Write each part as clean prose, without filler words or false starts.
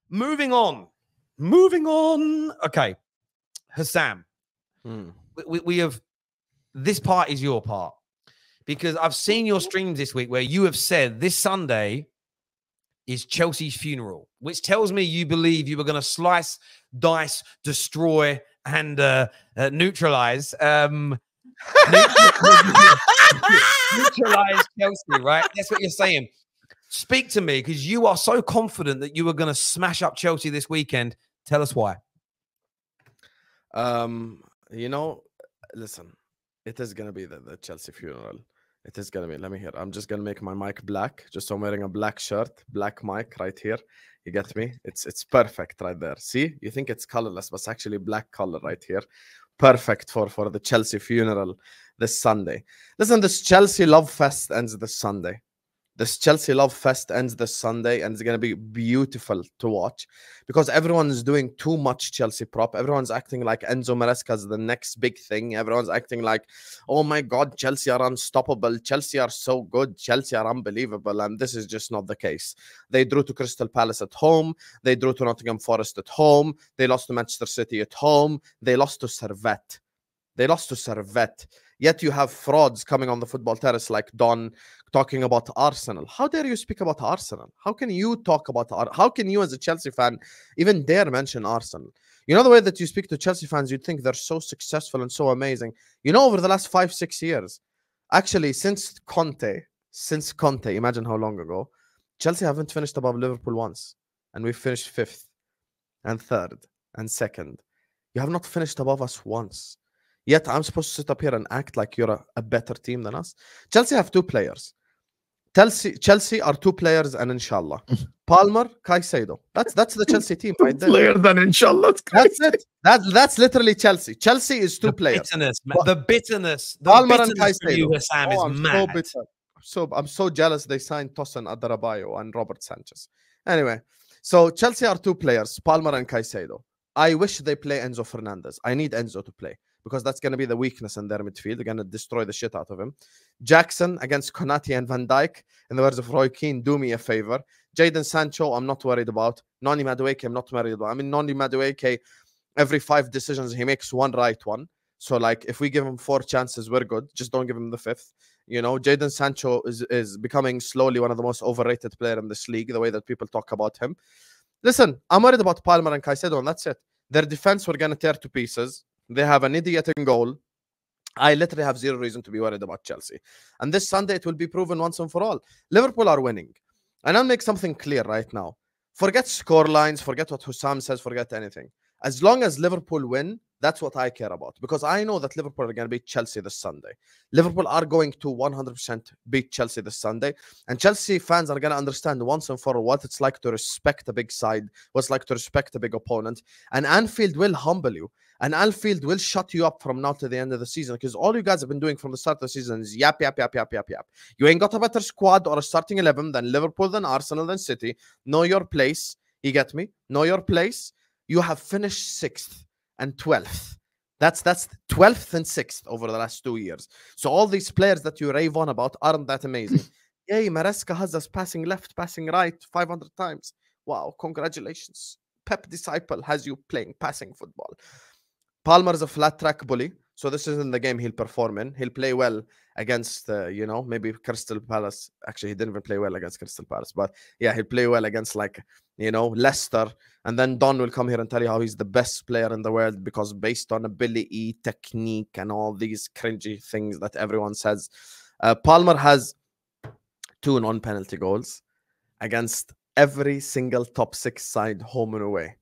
Moving on. Moving on. Okay. Hassam, we have, this part is your part. Because I've seen your streams this week where you have said this Sunday is Chelsea's funeral, which tells me you believe you were going to slice, dice, destroy, and neutralize. Neutralize Chelsea, right? That's what you're saying. Speak to me, because you are so confident that you were going to smash up Chelsea this weekend. Tell us why. You know, listen, it is going to be the Chelsea funeral. It is going to be, let me hear. I'm just going to make my mic black, just so I'm wearing a black shirt, black mic right here. You get me? It's perfect right there. See? You think it's colorless, but it's actually black color right here. Perfect for the Chelsea funeral this Sunday. Listen, this Chelsea love fest ends this Sunday. This Chelsea love fest ends this Sunday, and it's going to be beautiful to watch because everyone's doing too much Chelsea prop. Everyone's acting like Enzo Maresca's the next big thing. Everyone's acting like, oh my God, Chelsea are unstoppable. Chelsea are so good. Chelsea are unbelievable. And this is just not the case. They drew to Crystal Palace at home. They drew to Nottingham Forest at home. They lost to Manchester City at home. They lost to Servette. Yet you have frauds coming on the football terrace like Don talking about Arsenal. How dare you speak about Arsenal? How can you talk about how can you as a Chelsea fan even dare mention Arsenal? You know, the way that you speak to Chelsea fans, you'd think they're so successful and so amazing. You know, over the last 5-6 years, actually since Conte, imagine how long ago, Chelsea haven't finished above Liverpool once. And we finished 5th and 3rd and 2nd. You have not finished above us once. Yet I'm supposed to sit up here and act like you're a better team than us. Chelsea have 2 players. Chelsea are 2 players and inshallah. Palmer, Caicedo. That's the Chelsea team right there. Player than inshallah. That's it. That's literally Chelsea. Chelsea is 2 players. The bitterness. Palmer and Caicedo. You, Sam, is mad. I'm so jealous they signed Tosin Adarabioyo and Robert Sanchez. Anyway, so Chelsea are 2 players, Palmer and Caicedo. I wish they play Enzo Fernandez. I need Enzo to play, because that's going to be the weakness in their midfield. They're going to destroy the shit out of him. Jackson against Konate and Van Dijk. In the words of Roy Keane, do me a favor. Jadon Sancho, I'm not worried about. Noni Madueke, I'm not worried about. I mean, Noni Madueke, every 5 decisions, he makes 1 right one. So, like, if we give him 4 chances, we're good. Just don't give him the 5th. You know, Jadon Sancho is becoming slowly one of the most overrated players in this league, the way that people talk about him. Listen, I'm worried about Palmer and Caicedo, and that's it. Their defense, we're going to tear to pieces. They have an idiot in goal. I literally have 0 reason to be worried about Chelsea. And this Sunday, it will be proven once and for all. Liverpool are winning. And I'll make something clear right now. Forget score lines, forget what Hussam says, forget anything. As long as Liverpool win, that's what I care about. Because I know that Liverpool are going to beat Chelsea this Sunday. Liverpool are going to 100% beat Chelsea this Sunday. And Chelsea fans are going to understand once and for all what it's like to respect a big side, what it's like to respect a big opponent. And Anfield will humble you. And Anfield will shut you up from now to the end of the season, because all you guys have been doing from the start of the season is yap. You ain't got a better squad or a starting 11 than Liverpool, than Arsenal, than City. Know your place. You get me? Know your place. You have finished 6th and 12th. That's 12th and 6th over the last 2 years. So all these players that you rave on about aren't that amazing. Yay, Maresca has us passing left, passing right 500 times. Wow, congratulations. Pep disciple has you playing passing football. Palmer is a flat track bully, so this isn't the game he'll perform in. He'll play well against, maybe Crystal Palace. Actually, he didn't even play well against Crystal Palace, but yeah, he'll play well against, like, Leicester. And then Don will come here and tell you how he's the best player in the world because based on ability, technique, and all these cringy things that everyone says. Palmer has 2 non-penalty goals against every single top 6 side, home and away.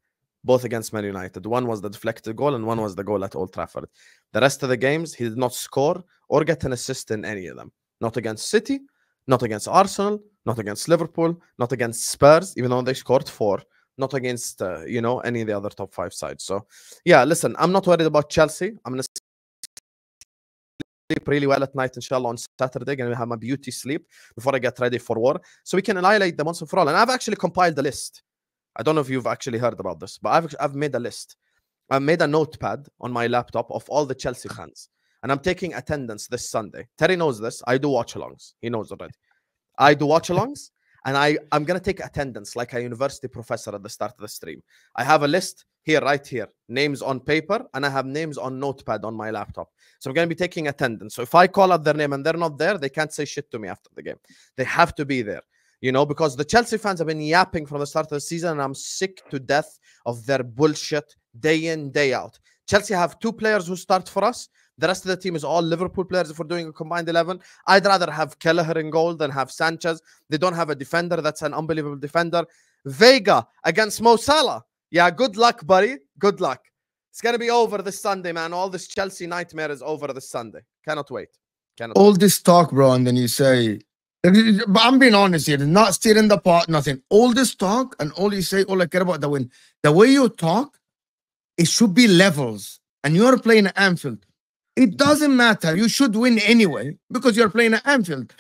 Both against Man United. One was the deflected goal and one was the goal at Old Trafford. The rest of the games, he did not score or get an assist in any of them. Not against City, not against Arsenal, not against Liverpool, not against Spurs, even though they scored 4. Not against, any of the other top 5 sides. So, yeah, listen, I'm not worried about Chelsea. I'm going to sleep really well at night, inshallah, on Saturday. Going to have my beauty sleep before I get ready for war. So we can annihilate them once and for all. And I've actually compiled the list. I don't know if you've actually heard about this, but I've made a list. I've made a notepad on my laptop of all the Chelsea fans. And I'm taking attendance this Sunday. Terry knows this. I do watch-alongs. He knows already. I do watch-alongs. and I'm going to take attendance like a university professor at the start of the stream. I have a list here, right here, names on paper, and I have names on notepad on my laptop. So I'm going to be taking attendance. So if I call out their name and they're not there, they can't say shit to me after the game. They have to be there, you know, because the Chelsea fans have been yapping from the start of the season, and I'm sick to death of their bullshit day in, day out. Chelsea have 2 players who start for us. The rest of the team is all Liverpool players if we're doing a combined 11. I'd rather have Kelleher in goal than have Sanchez. They don't have a defender. That's an unbelievable defender. Vega against Mo Salah. Yeah, good luck, buddy. Good luck. It's going to be over this Sunday, man. All this Chelsea nightmare is over this Sunday. Cannot wait. All this talk, bro, and then you say... But I'm being honest here. Not stirring the pot, nothing. All this talk and all you say, all I care about the win. The way you talk, it should be levels. And you're playing at Anfield. It doesn't matter. You should win anyway because you're playing at Anfield.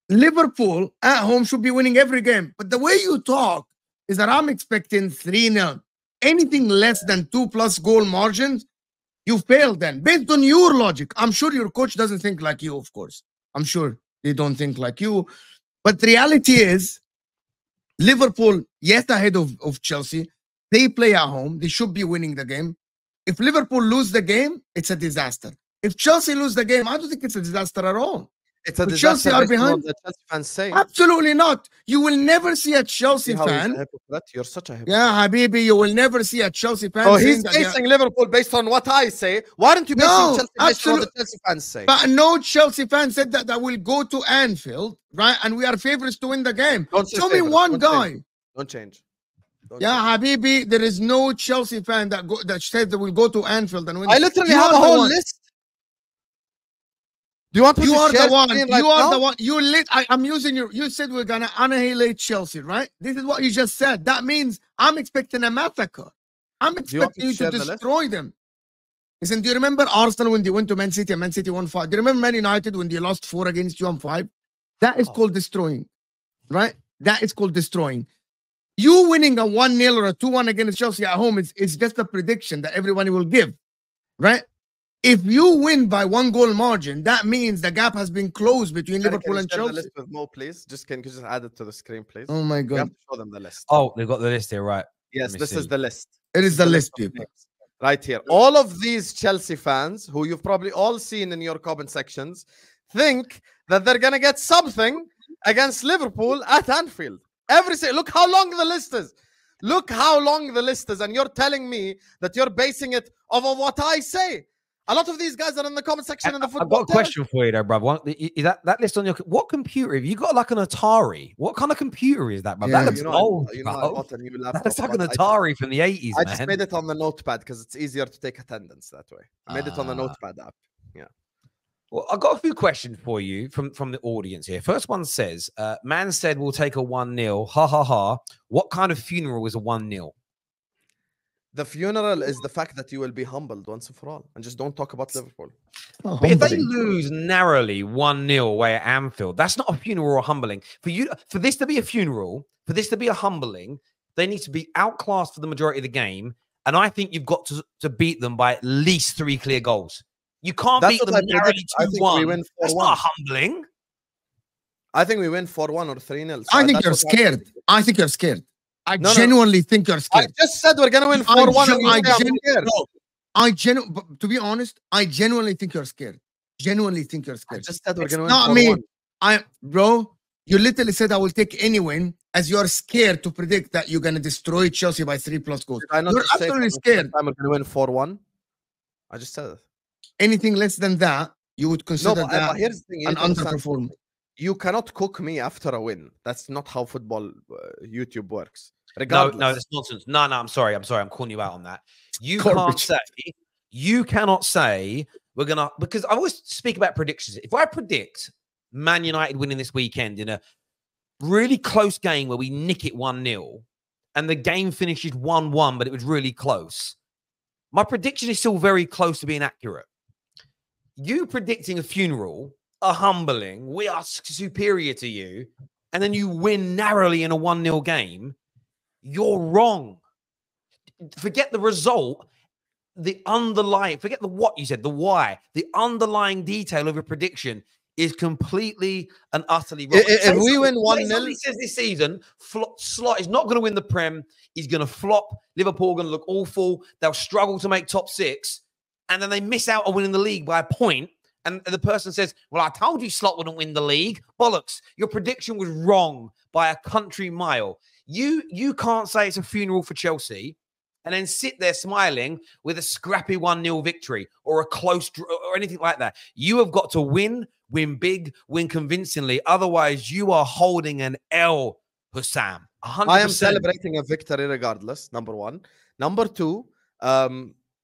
Liverpool at home should be winning every game. But the way you talk is that I'm expecting 3-0. Anything less than 2+ goal margins, you failed then. Based on your logic. I'm sure your coach doesn't think like you, of course. I'm sure they don't think like you. But the reality is, Liverpool, yes, ahead of Chelsea. They play at home. They should be winning the game. If Liverpool lose the game, it's a disaster. If Chelsea lose the game, I don't think it's a disaster at all. It's a disaster. Chelsea are behind. The Chelsea fans say. Absolutely not. You will never see a Chelsea fan. You're such a hypocrite. Yeah, Habibi, you will never see a Chelsea fan. Oh, he's basing Liverpool based on what I say. Why don't you base Chelsea based on what the Chelsea fans say? But no Chelsea fan said that will go to Anfield, right? And we are favorites to win the game. Show me one guy. Don't change. Yeah, Habibi, there is no Chelsea fan that said that will go to Anfield and win. I literally have a whole list. Do you want to You are the one. Right you are now? the one. I'm using your. You said we're gonna annihilate Chelsea, right? This is what you just said. That means I'm expecting a massacre. I'm expecting you to destroy them. Listen, do you remember Arsenal when they went to Man City and Man City won 5? Do you remember Man United when they lost 4 against you on 5? That is called destroying, right? That is called destroying. You winning a 1-0 or a 2-1 against Chelsea at home is just a prediction that everyone will give, right? If you win by 1 goal margin, that means the gap has been closed between Liverpool and Chelsea. The list with Mo, please. Can you just add it to the screen, please? Oh my God! You have to show them the list. Oh, they've got the list here, right? Yes, this is the list. It is the list, people. Right here. All of these Chelsea fans, who you've probably all seen in your comment sections, think that they're gonna get something against Liverpool at Anfield. Look how long the list is. Look how long the list is, and you're telling me that you're basing it off of what I say. A lot of these guys are in the comment section in the football. I've got a question for you, though, brother. Is that list on your? What computer? Have you got like an Atari? What kind of computer is that, bro? Yeah. That looks old. That's like an Atari from the 80s, I man. just made it on the notepad because it's easier to take attendance that way. I made it on the notepad app. Yeah. Well, I've got a few questions for you from the audience here. First one says, man said we'll take a 1-0. Ha ha ha. What kind of funeral is a 1-0? The funeral is the fact that you will be humbled once and for all, and just don't talk about Liverpool. But if they lose narrowly 1-0 away at Anfield, that's not a funeral or humbling. For this to be a funeral, for this to be a humbling, they need to be outclassed for the majority of the game. And I think you've got to beat them by at least 3 clear goals. You can't beat them narrowly 2-1. That's not humbling. I think we win 4-1 or 3-0. I think you're scared. I think you're scared. I genuinely think you're scared. I just said we're gonna win 4-1. To be honest, I genuinely think you're scared. Genuinely think you're scared. I just said we're gonna win 4-1. Not me. Bro, you literally said I will take any win as you're scared to predict that you're gonna destroy Chelsea by 3+ goals. You're absolutely scared. I'm gonna win 4-1. I just said it. Anything less than that, you would consider that here's the thing, an underperformance. You cannot cook me after a win. That's not how football YouTube works. No, that's nonsense. No, I'm sorry. I'm calling you out on that. You cannot say we're gonna, because I always speak about predictions. If I predict Man United winning this weekend in a really close game where we nick it 1-0 and the game finishes 1-1, but it was really close, my prediction is still very close to being accurate. You predicting a funeral, a humbling, we are superior to you, and then you win narrowly in a 1-0 game, you're wrong. Forget the result, the underlying, forget the what you said, the why, the underlying detail of a prediction is completely and utterly wrong. If we win 1-0, somebody says this season, Slot is not going to win the Prem. He's going to flop. Liverpool are going to look awful. They'll struggle to make top 6, and then they miss out on winning the league by a point. And the person says, "Well, I told you Slot wouldn't win the league." Bollocks! Your prediction was wrong by a country mile. You can't say it's a funeral for Chelsea and then sit there smiling with a scrappy 1-0 victory or a close draw or anything like that. You have got to win big, win convincingly. Otherwise, you are holding an L, Hussam. 100%. I am celebrating a victory regardless, number 1. Number 2, a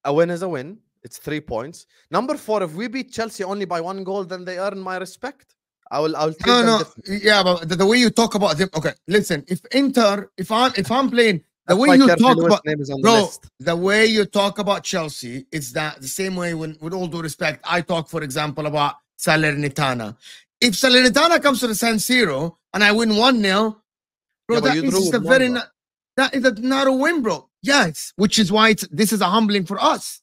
win is a win. It's 3 points. Number 4, if we beat Chelsea only by 1 goal, then they earn my respect. I'll take them differently. Yeah, but the way you talk about them, okay, listen, if I'm playing, the way you talk about, bro, the way you talk about Chelsea is that the same way when, with all due respect, I talk, for example, about Salernitana. If Salernitana comes to the San Siro and I win 1-0, bro, that is not a win, bro. Yes, which is why this is a humbling for us,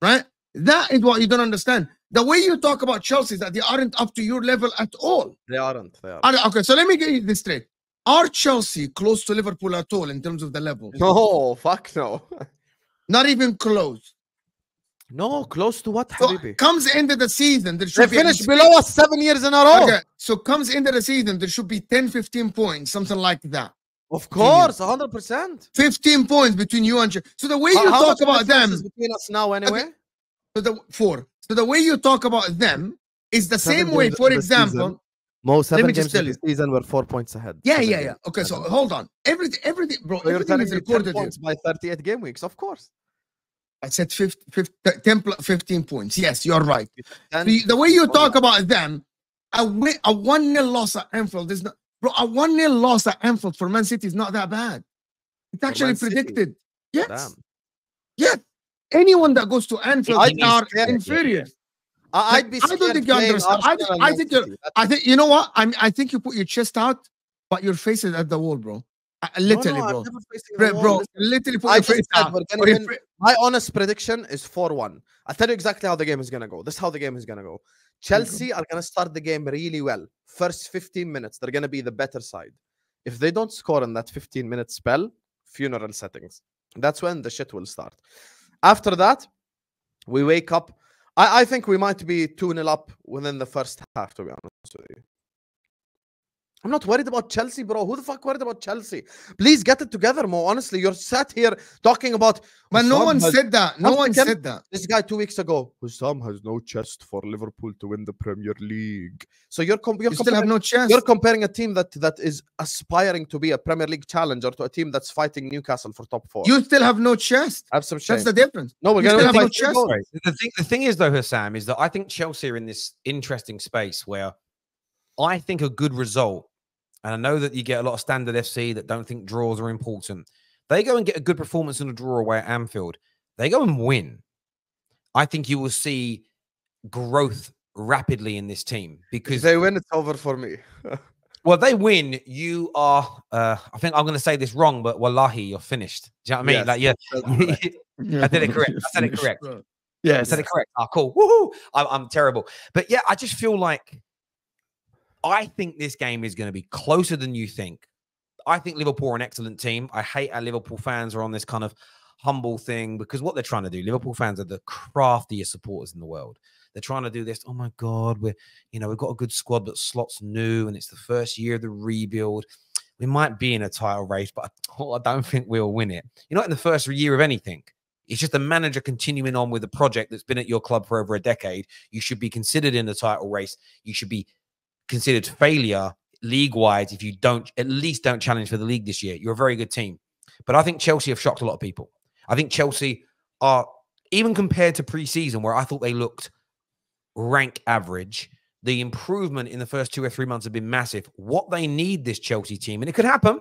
right? That is what you don't understand. The way you talk about Chelsea is that they aren't up to your level at all. They aren't. Okay, so let me get you this straight. Are Chelsea close to Liverpool at all in terms of the level? No, fuck no. Not even close. No, close to what, So Habibi? comes into the season, there They should be finished below us 7 years in a row. Okay, so comes into the season, there should be 10, 15 points, something like that. Of course, 100%. 15 points between you and Chelsea. So the way you talk about them is between us now anyway. Okay. So the way you talk about them is the same way, for example. Most 7 games of the season were 4 points ahead. Yeah. Okay, so hold on. Everything, bro. So you're everything telling is me 10 recorded points by 38 game weeks, of course. I said 15 points. Yes, you're right. The way you talk about them, a 1-0 loss at Anfield is not, bro. A 1-0 loss at Anfield for Man City is not that bad. It's actually predicted. Yes. Damn. Yeah. Anyone that goes to Anfield are inferior. I'd be scared. I don't think you understand. I think you know what? I think you put your chest out, but your face is at the wall, bro. Literally, bro. Literally put your face out. My honest prediction is 4-1. I'll tell you exactly how the game is gonna go. This is how the game is gonna go. Chelsea are gonna start the game really well. First 15 minutes, they're gonna be the better side. If they don't score in that 15-minute spell, funeral settings. That's when the shit will start. After that, we wake up. I think we might be 2-0 up within the first half, to be honest with you. I'm not worried about Chelsea, bro. Who the fuck worried about Chelsea? Please get it together, Mo. Honestly, you're sat here talking about... But no one said that. No one said that. This guy 2 weeks ago, Hussam has no chest for Liverpool to win the Premier League. So you still have no chest. You're comparing a team that is aspiring to be a Premier League challenger to a team that's fighting Newcastle for top 4. You still have no chest. I have some shame. That's the difference. No, we're going to have no chest. The thing is, though, Hussam, is that I think Chelsea are in this interesting space where I think a good result, and I know that you get a lot of standard FC that don't think draws are important. They go and get a good performance in a draw away at Anfield. They go and win. I think you will see growth rapidly in this team because if they win, it's over for me. Well, they win. You are. I think I'm going to say this wrong, but wallahi, you're finished. Do you know what I mean? Yes, I did it correct. I said it correct. Yeah, I said it correct. Oh, cool. Woohoo! I'm terrible, but yeah, I just feel like. I think this game is going to be closer than you think. I think Liverpool are an excellent team. I hate how Liverpool fans are on this kind of humble thing because what they're trying to do, Liverpool fans are the craftiest supporters in the world. They're trying to do this. Oh my God, we've got a good squad, but Slot's new and it's the first year of the rebuild. We might be in a title race, but I don't think we'll win it. You're not in the first year of anything. It's just a manager continuing on with a project that's been at your club for over a decade. You should be considered in the title race. You should be considered failure league-wise if you at least don't challenge for the league this year. You're a very good team. But I think Chelsea have shocked a lot of people. I think Chelsea are, even compared to pre-season where I thought they looked rank average, the improvement in the first 2 or 3 months have been massive. What they need, this Chelsea team, and it could happen,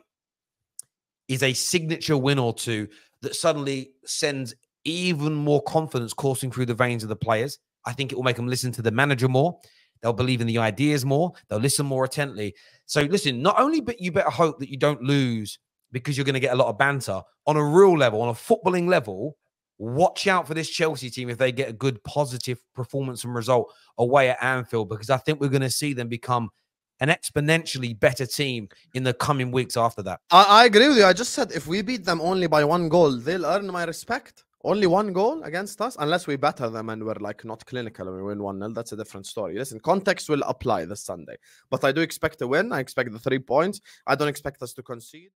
is a signature win or two that suddenly sends even more confidence coursing through the veins of the players. I think it will make them listen to the manager more. They'll believe in the ideas more. They'll listen more attentively. So listen, not only, but you better hope that you don't lose because you're going to get a lot of banter. On a real level, on a footballing level, watch out for this Chelsea team if they get a good positive performance and result away at Anfield, because I think we're going to see them become an exponentially better team in the coming weeks after that. I agree with you. I just said if we beat them only by 1 goal, they'll earn my respect. Only 1 goal against us, unless we batter them and we're like not clinical and we win 1-0. That's a different story. Listen, context will apply this Sunday. But I do expect a win. I expect the 3 points. I don't expect us to concede.